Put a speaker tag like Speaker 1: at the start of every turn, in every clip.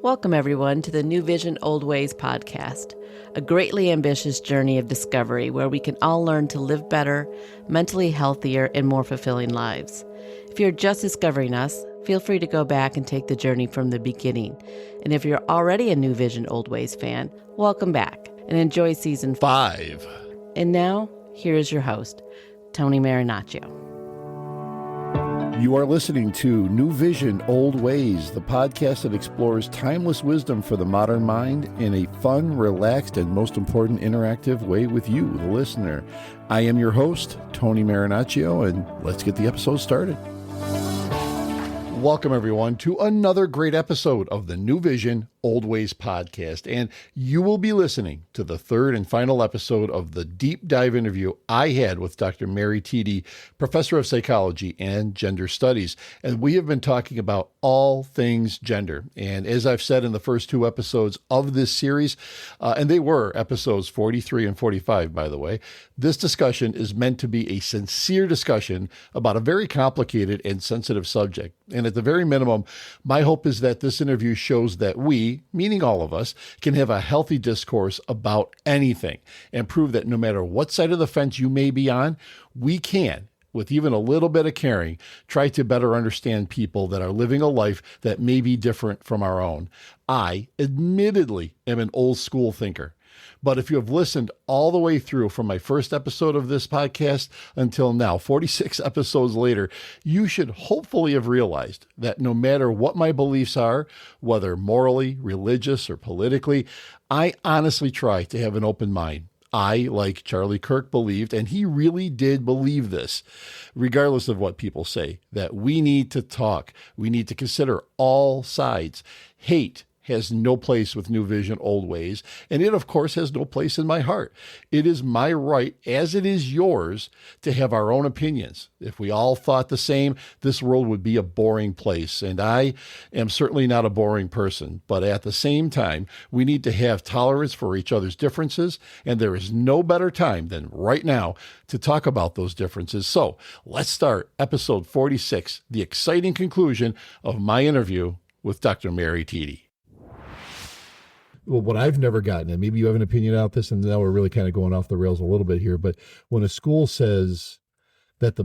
Speaker 1: Welcome, everyone, to the NewVision OldWays podcast, a greatly ambitious journey of discovery where we can all learn to live better, mentally healthier, and more fulfilling lives. If you're just discovering us, feel free to go back and take the journey from the beginning. And if you're already a NewVision OldWays fan, welcome back and enjoy season 5. And now, here is your host, Tony Marinaccio.
Speaker 2: You are listening to NewVision OldWays, the podcast that explores timeless wisdom for the modern mind in a fun, relaxed, and most important, interactive way with you, the listener. I am your host, Tony Marinaccio, and let's get the episode started. Welcome, everyone, to another great episode of the NewVision OldWays podcast, and you will be listening to the third and final episode of the deep dive interview I had with Dr. Mary Tiede, professor of psychology and gender studies, and we have been talking about all things gender. And as I've said in the first two episodes of this series, and they were episodes 43 and 45, by the way, this discussion is meant to be a sincere discussion about a very complicated and sensitive subject. And at the very minimum, my hope is that this interview shows that we, meaning all of us, can have a healthy discourse about anything and prove that no matter what side of the fence you may be on, we can, with even a little bit of caring, try to better understand people that are living a life that may be different from our own. I, admittedly, am an old school thinker. But if you have listened all the way through from my first episode of this podcast until now, 46 episodes later, you should hopefully have realized that no matter what my beliefs are, whether morally, religious, or politically, I honestly try to have an open mind. I, like Charlie Kirk, believed, and he really did believe this, regardless of what people say, that we need to talk. We need to consider all sides. Hate has no place with NewVision OldWays, and it, of course, has no place in my heart. It is my right, as it is yours, to have our own opinions. If we all thought the same, this world would be a boring place, and I am certainly not a boring person. But at the same time, we need to have tolerance for each other's differences, and there is no better time than right now to talk about those differences. So let's start episode 46, the exciting conclusion of my interview with Dr. Mary Tiede. Well, what I've never gotten, and maybe you have an opinion about this, and now we're really kind of going off the rails a little bit here, but when a school says that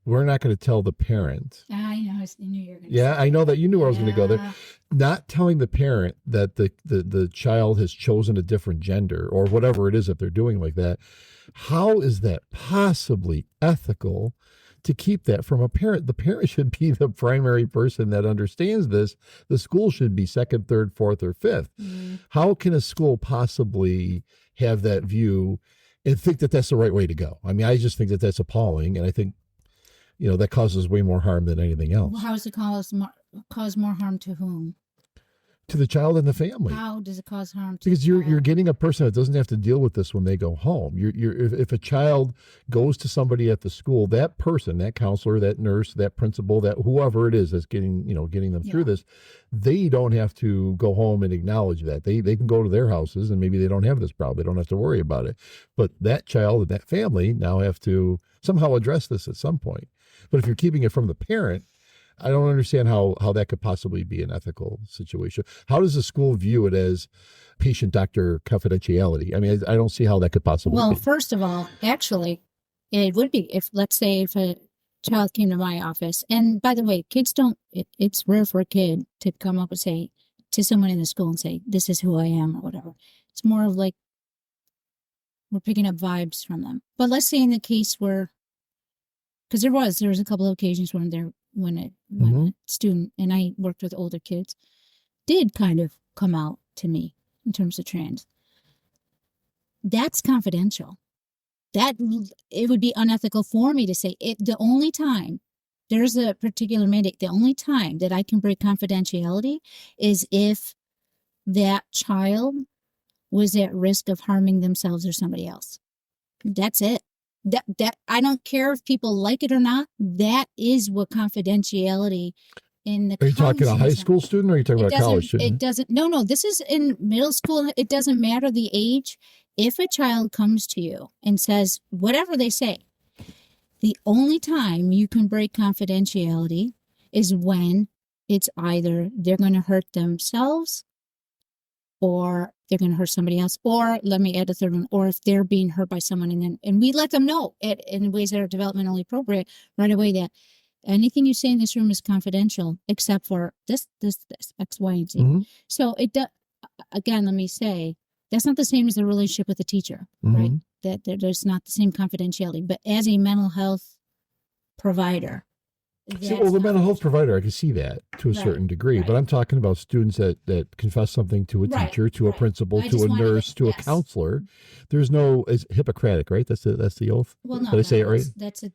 Speaker 2: we're not going to tell the parent.
Speaker 3: I know, I knew you were going to
Speaker 2: Yeah,
Speaker 3: say
Speaker 2: I know that you knew I was going to go there.
Speaker 3: Yeah.
Speaker 2: Not telling the parent that the child has chosen a different gender or whatever it is that they're doing like that. How is that possibly ethical to keep that from a parent? The parent should be the primary person that understands this. The school should be second, third, fourth, or fifth. Mm. How can a school possibly have that view and think that that's the right way to go? I mean, I just think that that's appalling. And I think, that causes way more harm than anything else.
Speaker 3: Well, how does it cause more harm to whom?
Speaker 2: To the child and the family.
Speaker 3: How does it cause harm to
Speaker 2: because you're getting a person that doesn't have to deal with this when they go home. If a child goes to somebody at the school, that person, that counselor, that nurse, that principal, that whoever it is that's getting them through this, they don't have to go home and acknowledge that. They can go to their houses and maybe they don't have this problem. They don't have to worry about it. But that child and that family now have to somehow address this at some point. But if you're keeping it from the parent, I don't understand how that could possibly be an ethical situation. How does the school view it as patient-doctor confidentiality? I mean, I don't see how that could possibly be.
Speaker 3: Well, first of all, actually, it would be if a child came to my office, and by the way, kids it's rare for a kid to come up and say to someone in the school and say, this is who I am or whatever. It's more of like we're picking up vibes from them. But let's say in the case where, because there was a couple of occasions when a student, and I worked with older kids, did kind of come out to me in terms of trans. That's confidential. That it would be unethical for me to say it. The only time there's a particular mandate, the only time that I can break confidentiality is if that child was at risk of harming themselves or somebody else. That's it. That I don't care if people like it or not. That is what confidentiality in the.
Speaker 2: Are you talking a high school student or are you talking about a college student?
Speaker 3: It doesn't. No. This is in middle school. It doesn't matter the age. If a child comes to you and says whatever they say, the only time you can break confidentiality is when it's either they're going to hurt themselves or they're going to hurt somebody else, or let me add a third one, or if they're being hurt by someone, and we let them know in ways that are developmentally appropriate right away that anything you say in this room is confidential except for this, X, Y, and Z.
Speaker 2: Mm-hmm.
Speaker 3: So again, let me say, that's not the same as the relationship with the teacher,
Speaker 2: Mm-hmm.
Speaker 3: right? That there's not the same confidentiality. But as a mental health provider,
Speaker 2: So, the mental health provider, I can see that to a
Speaker 3: Right,
Speaker 2: certain degree,
Speaker 3: right.
Speaker 2: but I'm talking about students that confess something to a
Speaker 3: Right,
Speaker 2: teacher, to a
Speaker 3: right.
Speaker 2: principal,
Speaker 3: I
Speaker 2: to
Speaker 3: just
Speaker 2: a
Speaker 3: wanted
Speaker 2: nurse,
Speaker 3: to-
Speaker 2: to a
Speaker 3: yes.
Speaker 2: counselor. There's no, it's Hippocratic, right? That's the oath.
Speaker 3: Well, no,
Speaker 2: Did I say it right?
Speaker 3: That's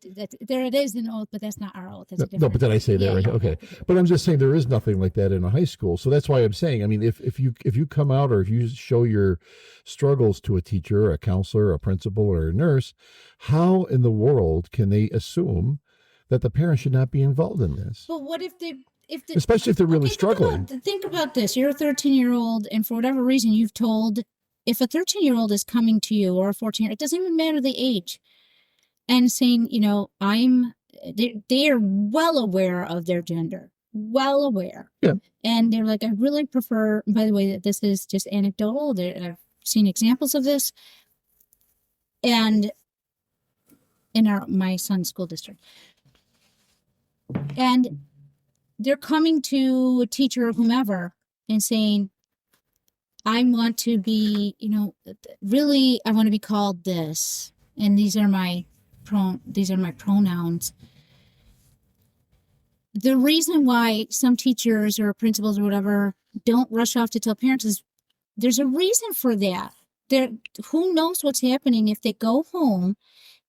Speaker 3: there it is an oath, but that's not our oath. That's a
Speaker 2: No,
Speaker 3: different
Speaker 2: but did I say that
Speaker 3: Yeah,
Speaker 2: right?
Speaker 3: yeah,
Speaker 2: Okay.
Speaker 3: yeah.
Speaker 2: But I'm just saying there is nothing like that in a high school. So that's why I'm saying, I mean, if you come out or if you show your struggles to a teacher, a counselor, a principal, or a nurse, how in the world can they assume that the parent should not be involved in this?
Speaker 3: But what if
Speaker 2: Especially if they're really
Speaker 3: Okay,
Speaker 2: struggling.
Speaker 3: Think about this. You're a 13-year-old, and for whatever reason, you've told, if a 13-year-old is coming to you or a 14-year-old, it doesn't even matter the age, and saying, they are well aware of their gender, well aware.
Speaker 2: Yeah.
Speaker 3: And they're like, I really prefer, by the way, that this is just anecdotal. I've seen examples of this. And in my son's school district. And they're coming to a teacher or whomever and saying, I want to be, really, I want to be called this. And these are my pronouns. The reason why some teachers or principals or whatever don't rush off to tell parents is there's a reason for that. Who knows what's happening if they go home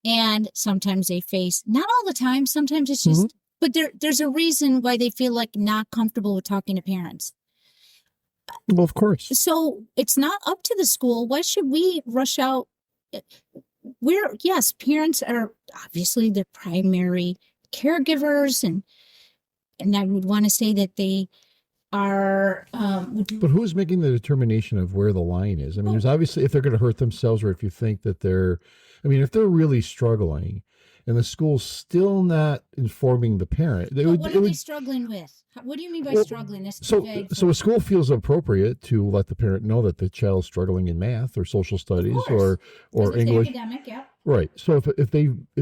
Speaker 3: and sometimes they face, not all the time, sometimes it's just, but there's a reason why they feel like not comfortable with talking to parents.
Speaker 2: Well, of course.
Speaker 3: So it's not up to the school. Why should we rush out? Yes, parents are obviously the primary caregivers, and I would want to say that they are.
Speaker 2: But who's making the determination of where the line is? I mean, there's obviously, if they're going to hurt themselves, or if you think that if they're really struggling and the school's still not informing the parent.
Speaker 3: What are they struggling with? What do you mean by struggling? That's too vague.
Speaker 2: So a school feels appropriate to let the parent know that the child's struggling in math or social studies or English.
Speaker 3: Academic, yeah.
Speaker 2: Right. So if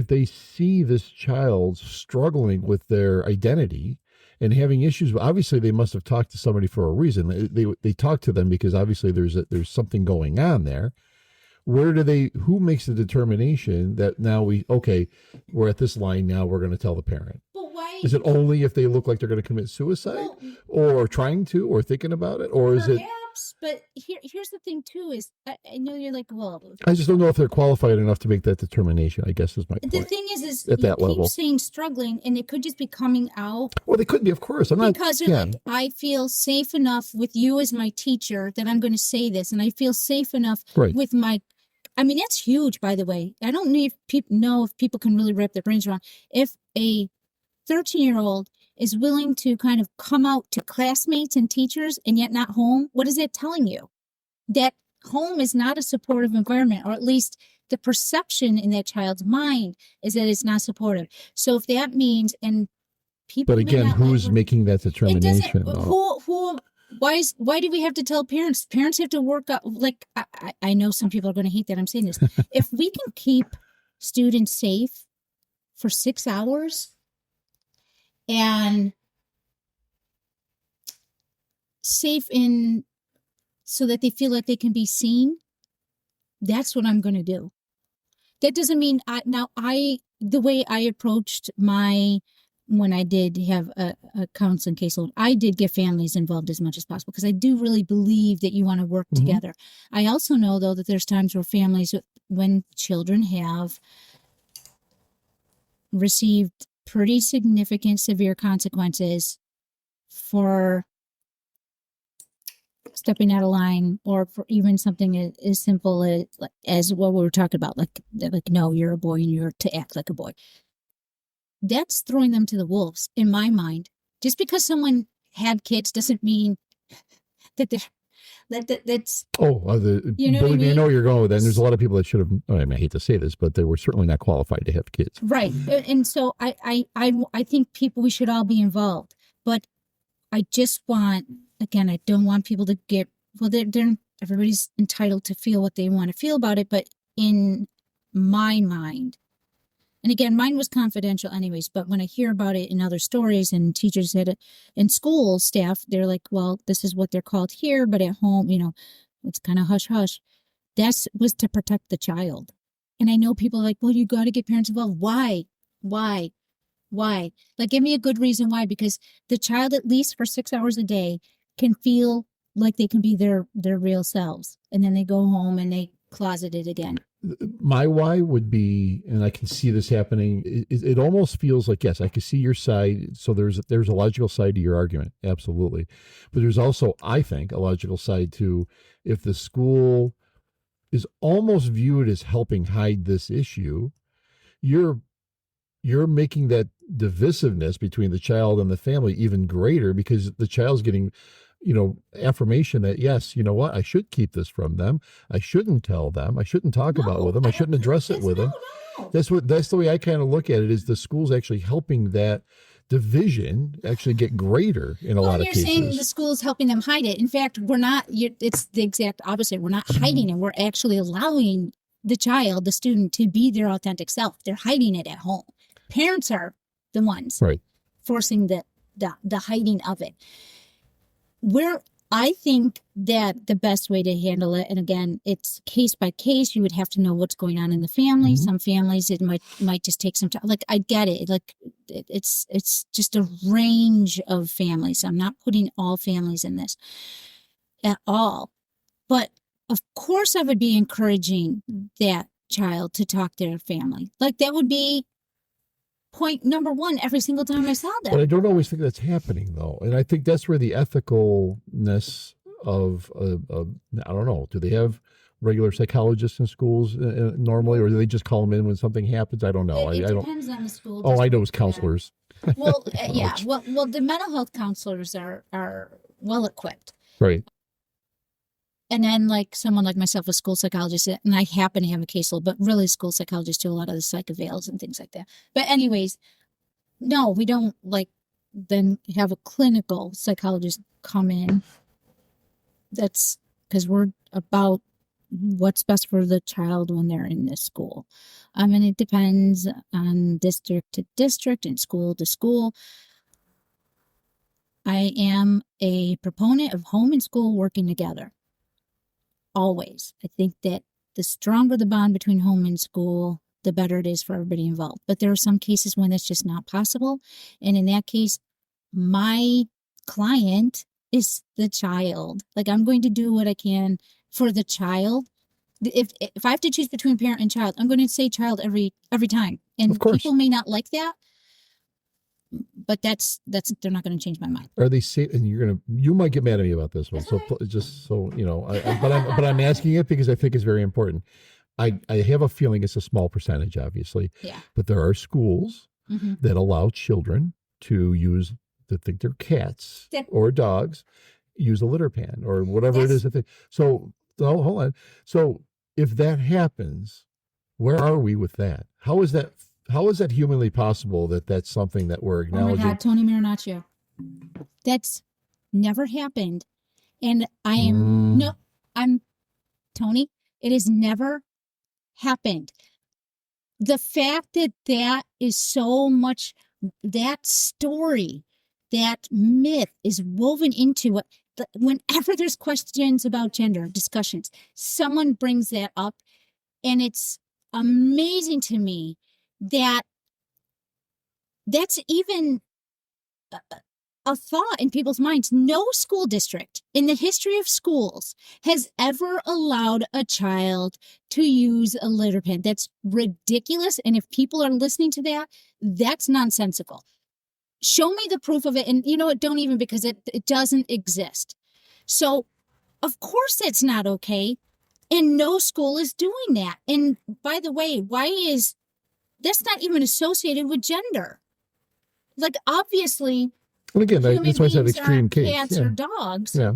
Speaker 2: they see this child struggling with their identity and having issues, obviously they must have talked to somebody for a reason. They talked to them because obviously there's something going on there. Who makes the determination that now we're at this line, now we're going to tell the parent?
Speaker 3: But why?
Speaker 2: Is it only if they look like they're going to commit suicide or trying to or thinking about it? Or is it?
Speaker 3: Perhaps, but here's the thing too, is I know you're like, well.
Speaker 2: I just don't know if they're qualified enough to make that determination, I guess is my point.
Speaker 3: The thing is
Speaker 2: at that level,
Speaker 3: keep saying struggling, and it could just be coming out.
Speaker 2: Well, they could be, of course. I'm not.
Speaker 3: Because I feel safe enough with you as my teacher that I'm going to say this, and I feel safe enough with my. I mean, that's huge, by the way. I don't know if people can really wrap their brains around. If a 13-year-old is willing to kind of come out to classmates and teachers and yet not home, what is that telling you? That home is not a supportive environment, or at least the perception in that child's mind is that it's not supportive. So if that means, and people.
Speaker 2: But again, who's making that determination?
Speaker 3: Why do we have to tell parents? Parents have to work out. Like, I know some people are going to hate that I'm saying this. If we can keep students safe for 6 hours and safe so that they feel like they can be seen, that's what I'm going to do. That doesn't mean the way I approached when I did have a counseling caseload, I did get families involved as much as possible because I do really believe that you want to work together. I also know, though, that there's times where when children have received pretty significant, severe consequences for stepping out of line, or for even something as simple as what we were talking about, like no, you're a boy and you're to act like a boy. That's throwing them to the wolves, in my mind. Just because someone had kids doesn't mean that that's.
Speaker 2: You know, believe me, I know where you're going with that. And there's a lot of people that should have. I hate to say this, but they were certainly not qualified to have kids.
Speaker 3: Right, and so I think we should all be involved. But I just want, again, I don't want people to get, well, everybody's entitled to feel what they want to feel about it, but in my mind, and again, mine was confidential anyways, but when I hear about it in other stories and teachers said it in school staff, they're like, well, this is what they're called here, but at home, it's kind of hush hush. That was to protect the child. And I know people are like, well, you got to get parents involved. Why? Like, give me a good reason why, because the child, at least for 6 hours a day, can feel like they can be their real selves. And then they go home and they closet it again.
Speaker 2: My why would be, and I can see this happening, it almost feels like, yes, I can see your side. So there's a logical side to your argument. Absolutely. But there's also, I think, a logical side to, if the school is almost viewed as helping hide this issue, you're making that divisiveness between the child and the family even greater, because the child's getting, affirmation that, yes, you know what, I should keep this from them. I shouldn't tell them. I shouldn't talk about it with them. I shouldn't address it with them.
Speaker 3: No.
Speaker 2: That's the way I kind of look at it, is the school's actually helping that division actually get greater in a lot of cases.
Speaker 3: You're saying the school's helping them hide it. In fact, we're not. It's the exact opposite. We're not hiding it. We're actually allowing the child, the student, to be their authentic self. They're hiding it at home. Parents are the ones forcing the hiding of it. I think that the best way to handle it, and again, it's case by case, you would have to know what's going on in the family. Mm-hmm. Some families, it might just take some time. Like, I get it. Like, it's just a range of families. I'm not putting all families in this at all. But of course, I would be encouraging that child to talk to their family. Like, that would be point number one every single time I saw that.
Speaker 2: But I don't always think that's happening, though. And I think that's where the ethicalness of, I don't know, do they have regular psychologists in schools normally, or do they just call them in when something happens? I don't know.
Speaker 3: It depends on the school.
Speaker 2: Oh, I know it's counselors.
Speaker 3: Well, yeah. Well, the mental health counselors are well equipped.
Speaker 2: Right.
Speaker 3: And then, like, someone like myself, a school psychologist, and I happen to have a caseload, but really school psychologists do a lot of the psych evals and things like that. But anyways, no, we don't, like, then have a clinical psychologist come in. That's because we're about what's best for the child when they're in this school. And it depends on district to district and school to school. I am a proponent of home and school working together. Always. I think that the stronger the bond between home and school, the better it is for everybody involved. But there are some cases when that's just not possible. And in that case, my client is the child. Like, I'm going to do what I can for the child. If I have to choose between parent and child, I'm going to say child every time. And people may not like that, but that's they're not going to change my mind.
Speaker 2: Are they safe? And you might get mad at me about this one. So just so you know, but I'm asking it because I think it's very important. I have a feeling it's a small percentage, obviously.
Speaker 3: Yeah. But
Speaker 2: there are schools that allow children to think they're cats or dogs, use a litter pan or whatever it is that they. So hold on. So if that happens, where are we with that? How is that humanly possible that that's something that we're acknowledging?
Speaker 3: Oh my God, Tony Marinaccio. That's never happened. And I'm Tony, it has never happened. The fact that is so much, that story, that myth is woven into it. Whenever there's questions about gender, discussions, someone brings that up. And it's amazing to me that that's even a thought in people's minds. No school district in the history of schools has ever allowed a child to use a litter pen. That's ridiculous. And if people are listening to that, that's nonsensical. Show me the proof of it. And you know what? Don't even, because it doesn't exist. So of course that's not okay. And no school is doing that. And by the way, that's not even associated with gender. Like, obviously,
Speaker 2: well, again, that's why I said extreme case.
Speaker 3: Cats or dogs.
Speaker 2: Yeah.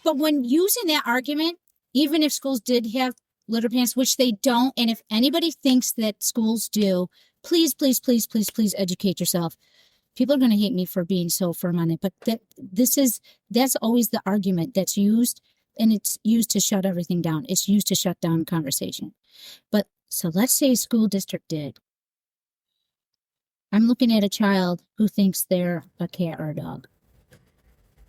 Speaker 3: But when using that argument, even if schools did have litter pans, which they don't, and if anybody thinks that schools do, please, please, please, please, please educate yourself. people are going to hate me for being so firm on it, but that's always the argument that's used, and it's used to shut everything down. It's used to shut down conversation. But so let's say a school district did. I'm looking at a child who thinks they're a cat or a dog.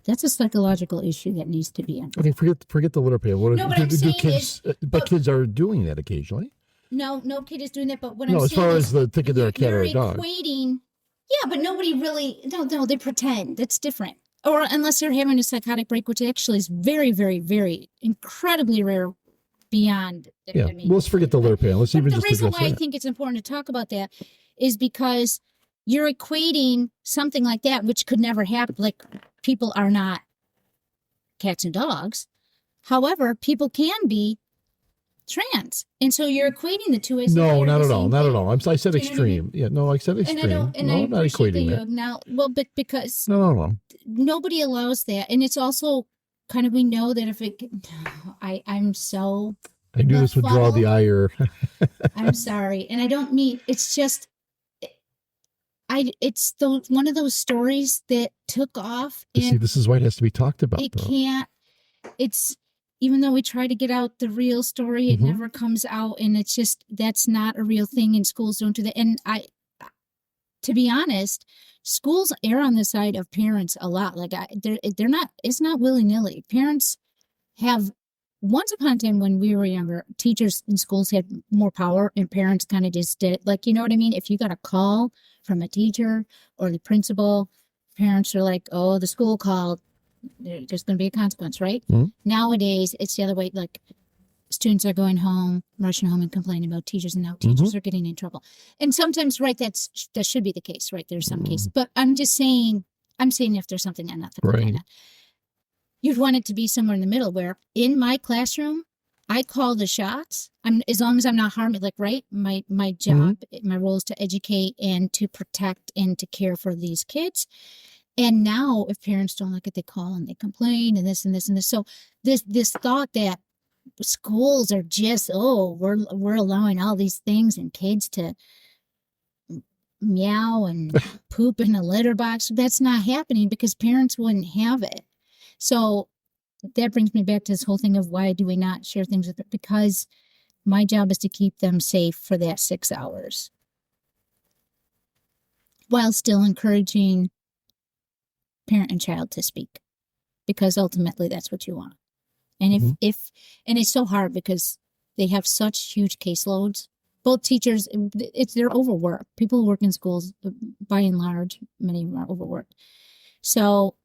Speaker 3: That's a psychological issue that needs to be addressed.
Speaker 2: Okay, forget the litter pail. What
Speaker 3: No, but I'm saying
Speaker 2: kids, but kids are doing that occasionally.
Speaker 3: No kid is doing that. But what I'm saying
Speaker 2: as far as the thinking they're a cat or a dog.
Speaker 3: Yeah, but nobody really. No, they pretend. That's different. Or unless they're having a psychotic break, which actually is very, very, very incredibly rare. Beyond.
Speaker 2: Yeah, let's forget the litter pail. Let's even just address that.
Speaker 3: The reason why I think it's important to talk about that is because you're equating something like that, which could never happen. Like, people are not cats and dogs. However, people can be trans. And so you're equating the two as
Speaker 2: no, not at all. Not at all. I said extreme. I mean? Yeah, no, I said extreme. I'm not equating that.
Speaker 3: Now, well, but because
Speaker 2: no.
Speaker 3: Nobody allows that. And it's also kind of, we know that if it, I'm so.
Speaker 2: I knew this would draw the ire.
Speaker 3: I'm sorry. And I don't mean, it's just, it's one of those stories that took off. And
Speaker 2: see, this is why it has to be talked about.
Speaker 3: It's, even though we try to get out the real story, it never comes out. And it's just, that's not a real thing, and schools don't do that. And to be honest, schools err on the side of parents a lot. Like, they're not, it's not willy-nilly. Parents have, once upon a time when we were younger, teachers in schools had more power, and parents kind of just did it. Like, you know what I mean? If you got a call from a teacher or the principal, parents are like, oh, the school called, there's going to be a consequence, right? Mm-hmm. Nowadays, it's the other way. Like, students are going home, rushing home and complaining about teachers, and now teachers are getting in trouble. And sometimes, right, that should be the case, right? There's some cases. But I'm just saying, if there's something unethical, right. You'd want it to be somewhere in the middle, where in my classroom, I call the shots. As long as I'm not harming, like, right? My job, my role is to educate and to protect and to care for these kids. And now, if parents don't like it, they call and they complain and this and this and this. So this thought that schools are just, we're allowing all these things and kids to meow and poop in a litter box. That's not happening because parents wouldn't have it. So that brings me back to this whole thing of, why do we not share things with them? Because my job is to keep them safe for that 6 hours, while still encouraging parent and child to speak, because ultimately that's what you want. And if it's so hard because they have such huge caseloads. Both teachers, they're overworked. People who work in schools, by and large, many of them are overworked. So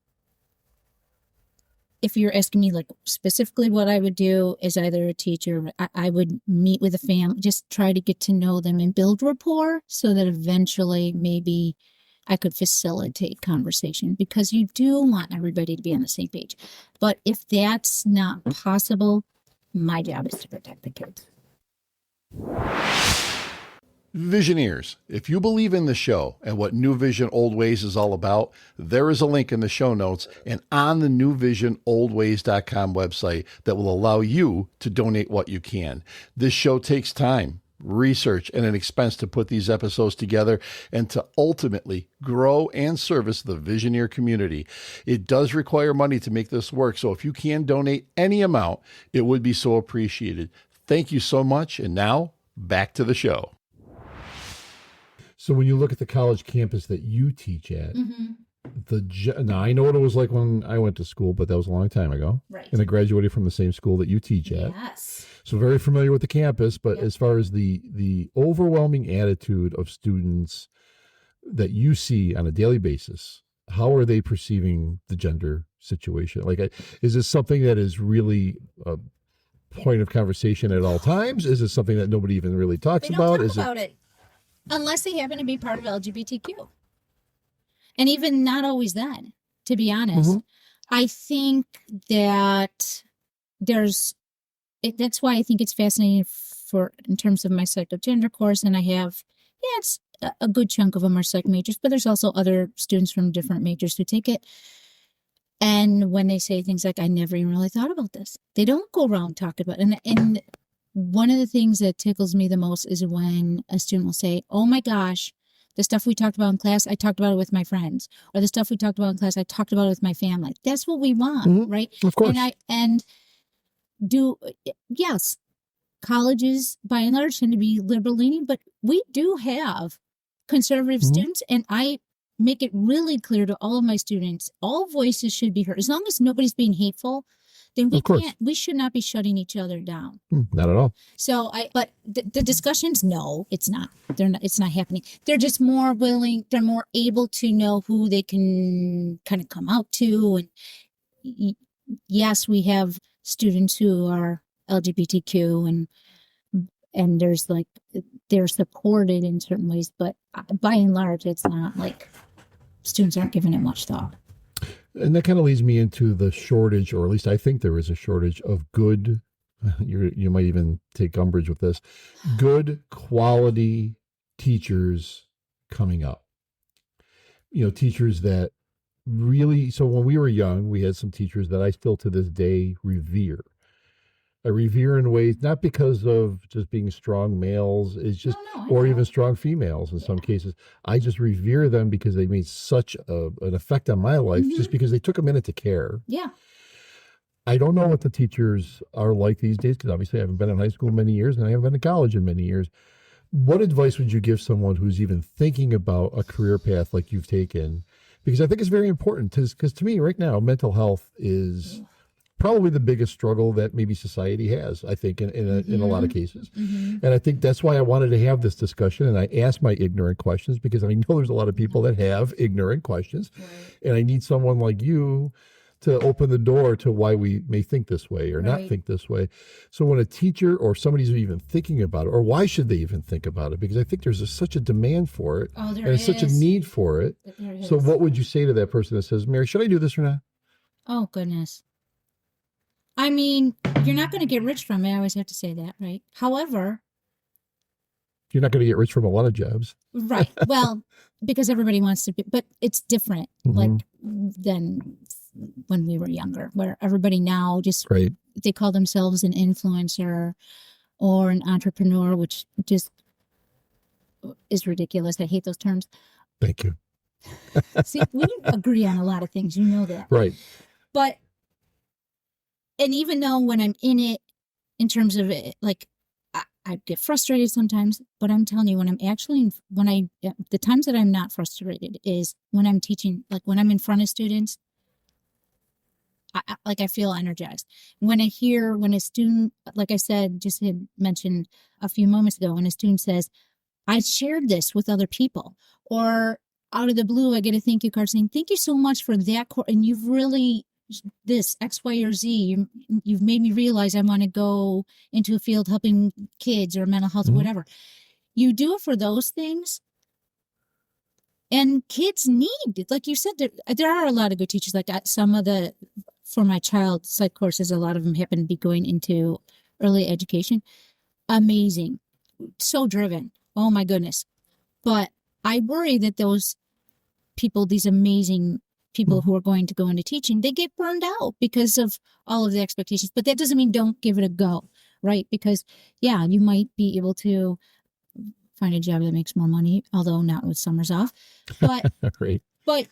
Speaker 3: if you're asking me, like, specifically what I would do as either a teacher, I would meet with a family, just try to get to know them and build rapport, so that eventually maybe I could facilitate conversation, because you do want everybody to be on the same page. But if that's not possible, my job is to protect the kids.
Speaker 2: Visioneers, if you believe in the show and what NewVision OldWays is all about, there is a link in the show notes and on the NewVisionOldWays.com website that will allow you to donate what you can. This show takes time, research, and an expense to put these episodes together and to ultimately grow and service the Visioneer community. It does require money to make this work, so if you can donate any amount, it would be so appreciated. Thank you so much, and now back to the show. So when you look at the college campus that you teach at, now I know what it was like when I went to school, but that was a long time ago.
Speaker 3: Right.
Speaker 2: And I graduated from the same school that you teach at.
Speaker 3: Yes.
Speaker 2: So very familiar with the campus, but as far as the overwhelming attitude of students that you see on a daily basis, how are they perceiving the gender situation? Like, is this something that is really a point of conversation at all times? Is it something that nobody even really talks about?
Speaker 3: They don't talk about it. Unless they happen to be part of LGBTQ. And even not always then, to be honest. I think that that's why I think it's fascinating in terms of my psychogender course. And I have, it's a good chunk of them are psych majors, but there's also other students from different majors who take it. And when they say things like, I never even really thought about this, they don't go around talking about it. And one of the things that tickles me the most is when a student will say, oh my gosh, The stuff we talked about in class, I talked about it with my friends. Or the stuff we talked about in class, I talked about it with my family. That's what we want, right?
Speaker 2: Of course.
Speaker 3: Yes, colleges by and large tend to be liberal leaning, but we do have conservative students, and I make it really clear to all of my students, all voices should be heard. As long as nobody's being hateful, then we should not be shutting each other down.
Speaker 2: Not at all.
Speaker 3: So but the discussions, no, it's not. It's not happening. They're just more willing, they're more able to know who they can kind of come out to. And yes, we have students who are LGBTQ and there's like, they're supported in certain ways, but by and large, it's not like students aren't giving it much thought.
Speaker 2: And that kind of leads me into the shortage, or at least I think there is a shortage of good, you might even take umbrage with this, good quality teachers coming up. Teachers that really, so when we were young, we had some teachers that I still to this day revere. I revere in ways, not because of just being strong males, it's just, or even strong females in some cases. I just revere them because they made such an effect on my life, just because they took a minute to care.
Speaker 3: Yeah.
Speaker 2: I don't know what the teachers are like these days, because obviously I haven't been in high school in many years, and I haven't been in college in many years. What advice would you give someone who's even thinking about a career path like you've taken? Because I think it's very important, because to me right now, mental health is probably the biggest struggle that maybe society has, I think, in a lot of cases. And I think that's why I wanted to have this discussion, and I asked my ignorant questions, because I know there's a lot of people that have ignorant questions, and I need someone like you to open the door to why we may think this way or not think this way. So when a teacher or somebody's even thinking about it, or why should they even think about it? Because I think there's such a demand for it, and such a need for it. So what would you say to that person that says, Mary, should I do this or not?
Speaker 3: Oh, goodness. I mean, you're not going to get rich from it. I always have to say that, right? However,
Speaker 2: you're not going to get rich from a lot of jobs.
Speaker 3: Right. Well, because everybody wants to be, but it's different like than when we were younger, where everybody now just, they call themselves an influencer or an entrepreneur, which just is ridiculous. I hate those terms.
Speaker 2: Thank you.
Speaker 3: See, we agree on a lot of things. You know that.
Speaker 2: Right.
Speaker 3: But, and even though when I'm in it, in terms of it, like I get frustrated sometimes, but I'm telling you, when I'm actually, the times that I'm not frustrated is when I'm teaching, like when I'm in front of students, I feel energized. When a student, like I said, just had mentioned a few moments ago, when a student says, I shared this with other people, or out of the blue, I get a thank you card saying, thank you so much for that course. And you've really, this X, Y, or Z, you've made me realize I want to go into a field helping kids or mental health or whatever. You do it for those things. And kids need, like you said, there are a lot of good teachers. Like for my child psych courses, a lot of them happen to be going into early education. Amazing. So driven. Oh my goodness. But I worry that those people, these amazing people who are going to go into teaching, they get burned out because of all of the expectations. But that doesn't mean don't give it a go, right? Because, yeah, you might be able to find a job that makes more money, although not with summers off. But, but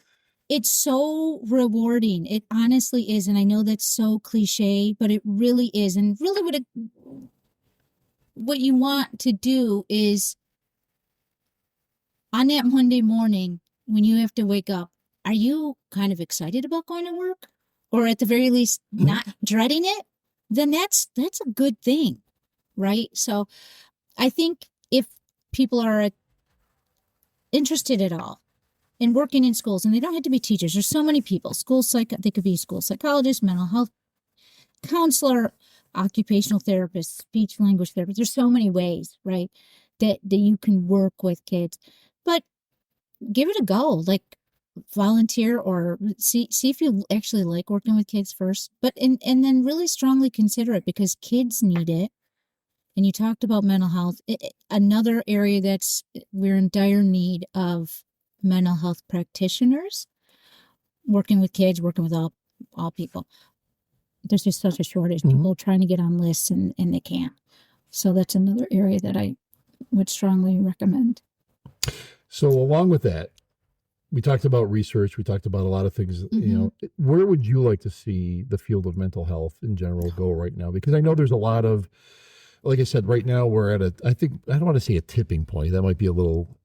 Speaker 3: it's so rewarding. It honestly is. And I know that's so cliche, but it really is. And really what you want to do is on that Monday morning, when you have to wake up, are you kind of excited about going to work, or at the very least not dreading it? Then that's a good thing, right? So I think if people are interested at all in working in schools, and they don't have to be teachers, there's so many people, they could be school psychologists, mental health counselor, occupational therapist, speech language therapist. There's so many ways, right, that you can work with kids. But give it a go. Like, volunteer or see if you actually like working with kids first, and then really strongly consider it, because kids need it. And you talked about mental health. Another area we're in dire need of mental health practitioners, working with kids, working with all people. There's just such a shortage. People trying to get on lists and they can't. So that's another area that I would strongly recommend.
Speaker 2: So along with that, we talked about research. We talked about a lot of things. Where would you like to see the field of mental health in general go right now? Because I know there's a lot of, like I said, right now we're at I don't want to say a tipping point. That might be a little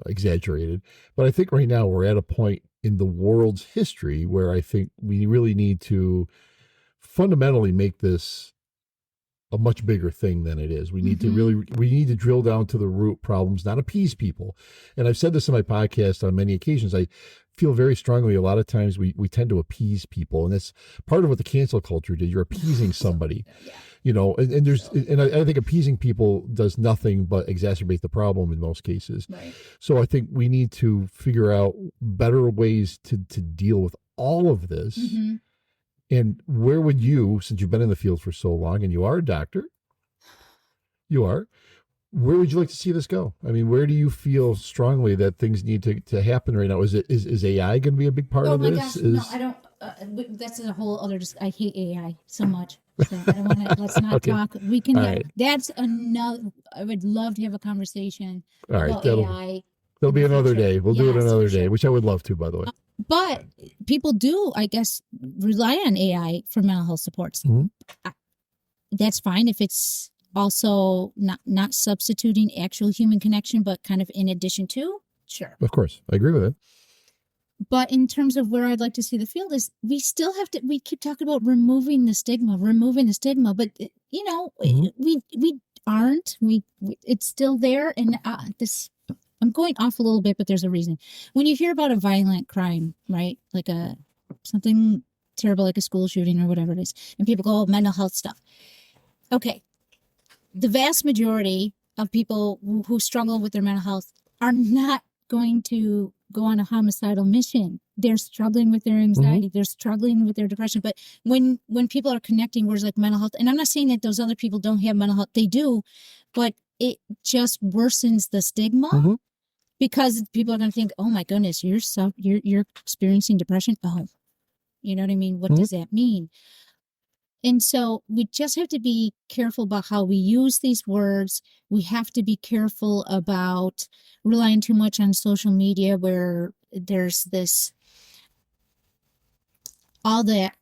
Speaker 2: exaggerated. But I think right now we're at a point in the world's history where I think we really need to fundamentally make this a much bigger thing than it is. We need to drill down to the root problems, not appease people. And I've said this in my podcast on many occasions. I feel very strongly a lot of times we tend to appease people, and that's part of what the cancel culture did. You're appeasing somebody, and I think appeasing people does nothing but exacerbate the problem in most cases.
Speaker 3: Right.
Speaker 2: So I think we need to figure out better ways to deal with all of this. And where would you, since you've been in the field for so long and you are a doctor, where would you like to see this go? I mean, where do you feel strongly that things need to happen right now? Is AI going to be a big part of this?
Speaker 3: Gosh, no, I don't. That's a whole other. I hate AI so much. So I don't want to. Let's not talk. We can.
Speaker 2: Right.
Speaker 3: That's another. I would love to have a conversation about AI.
Speaker 2: There'll be another day. We'll do it another day, which I would love to, by the way.
Speaker 3: But people do, I guess, rely on AI for mental health supports. That's fine if it's also not substituting actual human connection, but kind of in addition to. Sure.
Speaker 2: Of course. I agree with it.
Speaker 3: But in terms of where I'd like to see the field is, we still have to, we keep talking about removing the stigma, but we aren't, it's still there. And I'm going off a little bit, but there's a reason. When you hear about a violent crime, right? Like something terrible, like a school shooting or whatever it is, and people go, oh, mental health stuff. Okay. The vast majority of people who struggle with their mental health are not going to go on a homicidal mission. They're struggling with their anxiety. They're struggling with their depression. But when people are connecting words like mental health, and I'm not saying that those other people don't have mental health, they do, but it just worsens the stigma. Because people are going to think, oh my goodness, you're experiencing depression. Oh, you know what I mean? What does that mean? And so we just have to be careful about how we use these words. We have to be careful about relying too much on social media where there's all that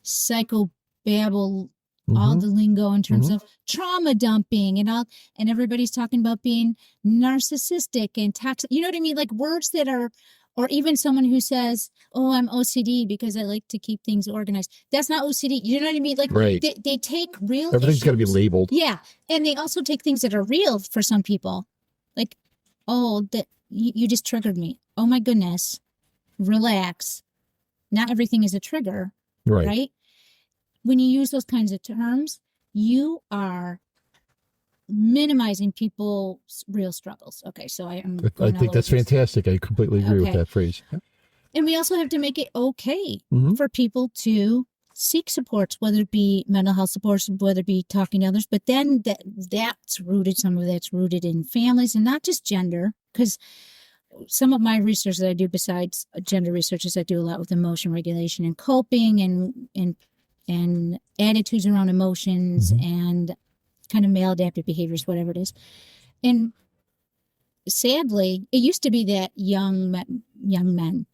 Speaker 3: psychobabble, all the lingo in terms of trauma dumping and everybody's talking about being narcissistic and toxic. You know what I mean? Like words that are, or even someone who says, oh, I'm OCD because I like to keep things organized. That's not OCD. You know what I mean? Like they take real
Speaker 2: Everything's got to be labeled.
Speaker 3: Yeah. And they also take things that are real for some people. Like, oh, that you just triggered me. Oh my goodness. Relax. Not everything is a trigger. Right? When you use those kinds of terms, you are minimizing people's real struggles. Okay, so I think
Speaker 2: that's fantastic. I completely agree with that phrase. Yeah.
Speaker 3: And we also have to make it okay for people to seek supports, whether it be mental health supports, whether it be talking to others. But then some of that's rooted in families and not just gender, because some of my research that I do besides gender research is I do a lot with emotion regulation and coping and attitudes around emotions and kind of maladaptive behaviors, whatever it is. And sadly, it used to be that young men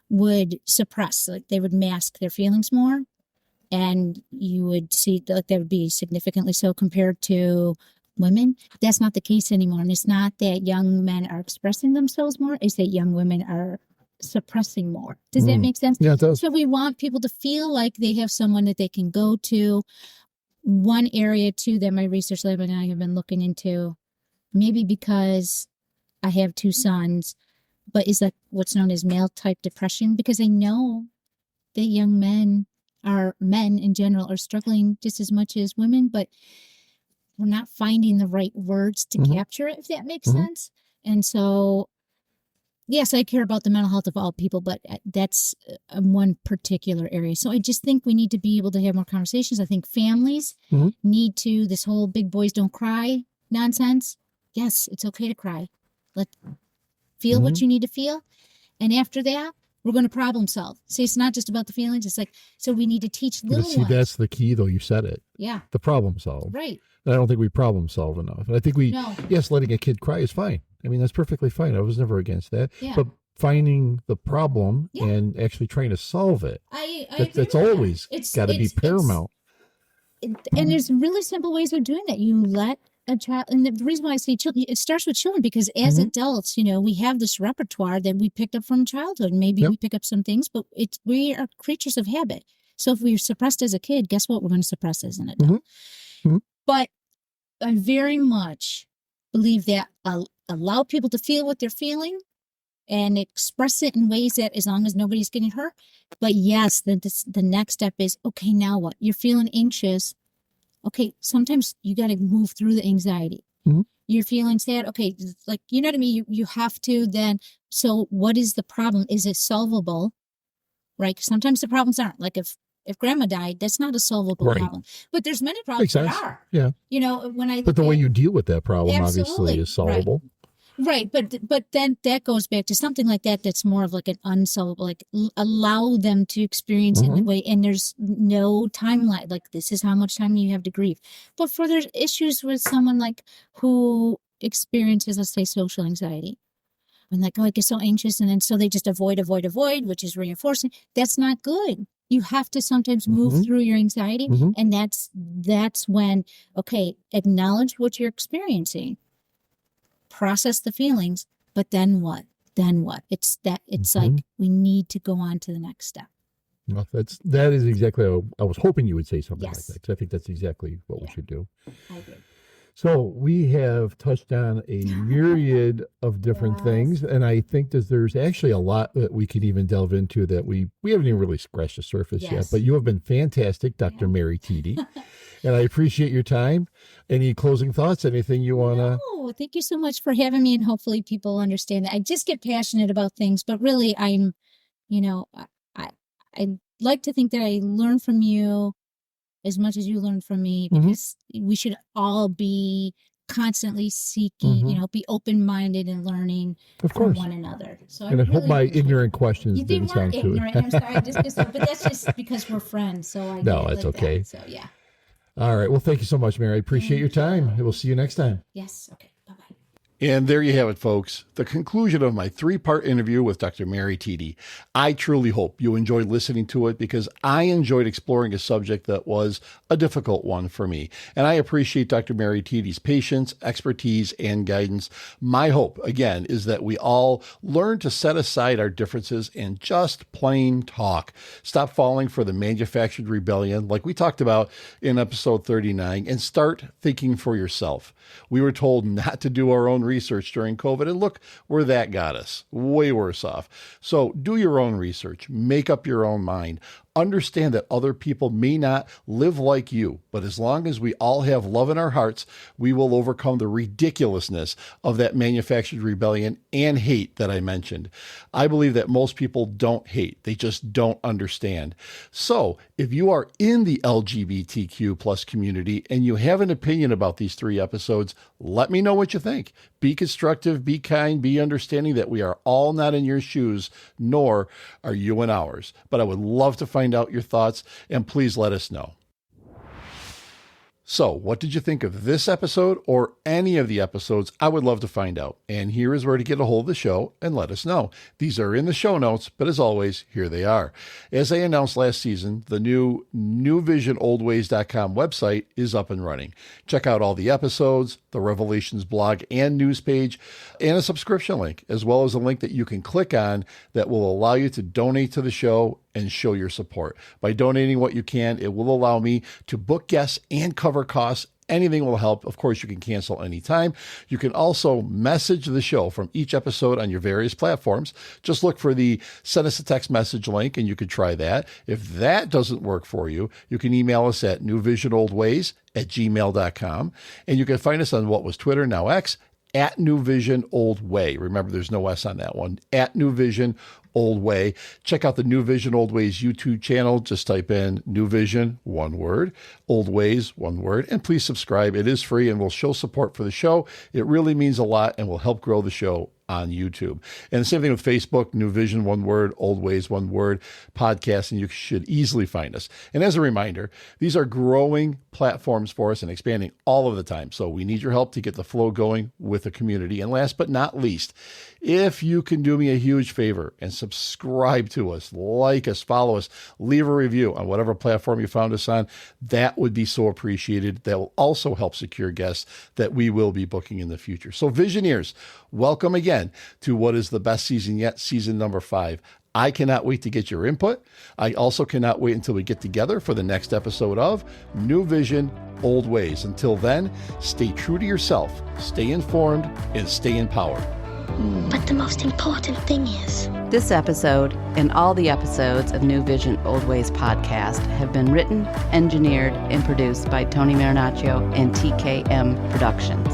Speaker 3: would suppress, like they would mask their feelings more. And you would see that would be significantly so compared to women. That's not the case anymore. And it's not that young men are expressing themselves more, it's that young women are suppressing more. Does that make sense?
Speaker 2: Yeah, it does.
Speaker 3: So we want people to feel like they have someone that they can go to. One area too that my research lab and I have been looking into, maybe because I have two sons, but is that what's known as male type depression? Because I know that young men in general are struggling just as much as women, but we're not finding the right words to capture it, if that makes sense. And so yes, I care about the mental health of all people, but that's one particular area. So I just think we need to be able to have more conversations. I think families need to, this whole big boys don't cry nonsense. Yes, it's okay to cry. Feel what you need to feel. And after that, we're going to problem solve. See, it's not just about the feelings. It's like, so we need to teach little ones.
Speaker 2: That's the key, though. You said it.
Speaker 3: Yeah.
Speaker 2: The problem solve.
Speaker 3: Right.
Speaker 2: And I don't think we problem solve enough. And I think yes, letting a kid cry is fine. I mean, that's perfectly fine. I was never against that.
Speaker 3: Yeah.
Speaker 2: But finding the problem
Speaker 3: Yeah.
Speaker 2: and actually trying to solve it,
Speaker 3: I
Speaker 2: that's always got to be paramount.
Speaker 3: And there's really simple ways of doing that. You let a child, and the reason why I say children, it starts with children, because as adults, we have this repertoire that we picked up from childhood. Maybe we pick up some things, but we are creatures of habit. So if we're suppressed as a kid, guess what? We're going to suppress as an adult. But I very much believe that allow people to feel what they're feeling and express it in ways that, as long as nobody's getting hurt. But yes, the next step is, okay, now what? You're feeling anxious. Okay, sometimes you got to move through the anxiety. You're feeling sad. Okay, like, you know what I mean? You have to then, so what is the problem? Is it solvable? Right? Sometimes the problems aren't. Like if grandma died, that's not a solvable problem. But there's many problems that are.
Speaker 2: Yeah.
Speaker 3: But
Speaker 2: the way you deal with that problem, obviously, is solvable.
Speaker 3: Right. But then that goes back to something like that that's more of like an unsolvable, like allow them to experience it in a way, and there's no timeline. Like, this is how much time you have to grieve. But for there's issues with someone like who experiences, let's say, social anxiety. And like, oh, I get so anxious, and then so they just avoid, which is reinforcing. That's not good. You have to sometimes move through your anxiety, and that's when, okay, acknowledge what you're experiencing, process the feelings, but then what? It's like we need to go on to the next step.
Speaker 2: Well, that is exactly how I was hoping you would say something like that. 'Cause I think that's exactly what we should do.
Speaker 3: I agree.
Speaker 2: So we have touched on a myriad of different things, and I think that there's actually a lot that we can even delve into that we haven't even really scratched the surface yet. But you have been fantastic, Dr. Mary Tiede, and I appreciate your time. Any closing thoughts? Anything you want to?
Speaker 3: No, thank you so much for having me, and hopefully people understand that. I just get passionate about things, but really I like to think that I learn from you as much as you learn from me, because we should all be constantly seeking, be open-minded and learning from one another. So
Speaker 2: I hope my ignorant questions didn't sound too
Speaker 3: ignorant. I'm sorry, but that's just because we're friends. So
Speaker 2: no, it's like okay.
Speaker 3: That. So yeah.
Speaker 2: All right. Well, thank you so much, Mary. I appreciate your time. We'll see you next time.
Speaker 3: Yes. Okay. Bye-bye.
Speaker 2: And there you have it, folks. The conclusion of my 3-part interview with Dr. Mary Tiede. I truly hope you enjoyed listening to it, because I enjoyed exploring a subject that was a difficult one for me. And I appreciate Dr. Mary Tiede's patience, expertise, and guidance. My hope, again, is that we all learn to set aside our differences and just plain talk. Stop falling for the manufactured rebellion, like we talked about in episode 39, and start thinking for yourself. We were told not to do our own research during COVID, and look where that got us. Way worse off. So do your own research. Make up your own mind. Understand that other people may not live like you, but as long as we all have love in our hearts, we will overcome the ridiculousness of that manufactured rebellion and hate that I mentioned. I believe that most people don't hate. They just don't understand. So if you are in the LGBTQ plus community and you have an opinion about these 3 episodes, let me know what you think. Be constructive, be kind, be understanding that we are all not in your shoes, nor are you in ours. But I would love to find out your thoughts, and please let us know. So, what did you think of this episode or any of the episodes? I would love to find out. And here is where to get a hold of the show and let us know. These are in the show notes, but as always, here they are. As I announced last season, the new NewVision OldWays.com website is up and running. Check out all the episodes, the Revelations blog and news page, and a subscription link, as well as a link that you can click on that will allow you to donate to the show and show your support. By donating what you can, it will allow me to book guests and cover costs. Anything will help. Of course, you can cancel anytime. You can also message the show from each episode on your various platforms. Just look for the send us a text message link, and you can try that. If that doesn't work for you, you can email us at newvisionoldways@gmail.com. And you can find us on what was Twitter, now X, at NewVision Old Way. Remember, there's no S on that one. At NewVision Old Way. Check out the NewVision Old Ways YouTube channel. Just type in NewVision, one word, Old Ways, one word, and please subscribe. It is free and will show support for the show. It really means a lot and will help grow the show on YouTube. And the same thing with Facebook, NewVision, one word, OldWays, one word, podcast, and you should easily find us. And as a reminder, these are growing platforms for us and expanding all of the time. So we need your help to get the flow going with the community. And last but not least, if you can do me a huge favor and subscribe to us, like us, follow us, leave a review on whatever platform you found us on, that would be so appreciated. That will also help secure guests that we will be booking in the future. So Visioneers, welcome again to what is the best season yet, season number 5. I cannot wait to get your input. I also cannot wait until we get together for the next episode of New Vision, Old Ways. Until then, stay true to yourself, stay informed, and stay empowered.
Speaker 4: But the most important thing is...
Speaker 1: This episode and all the episodes of New Vision, Old Ways podcast have been written, engineered, and produced by Tony Marinaccio and TKM Productions.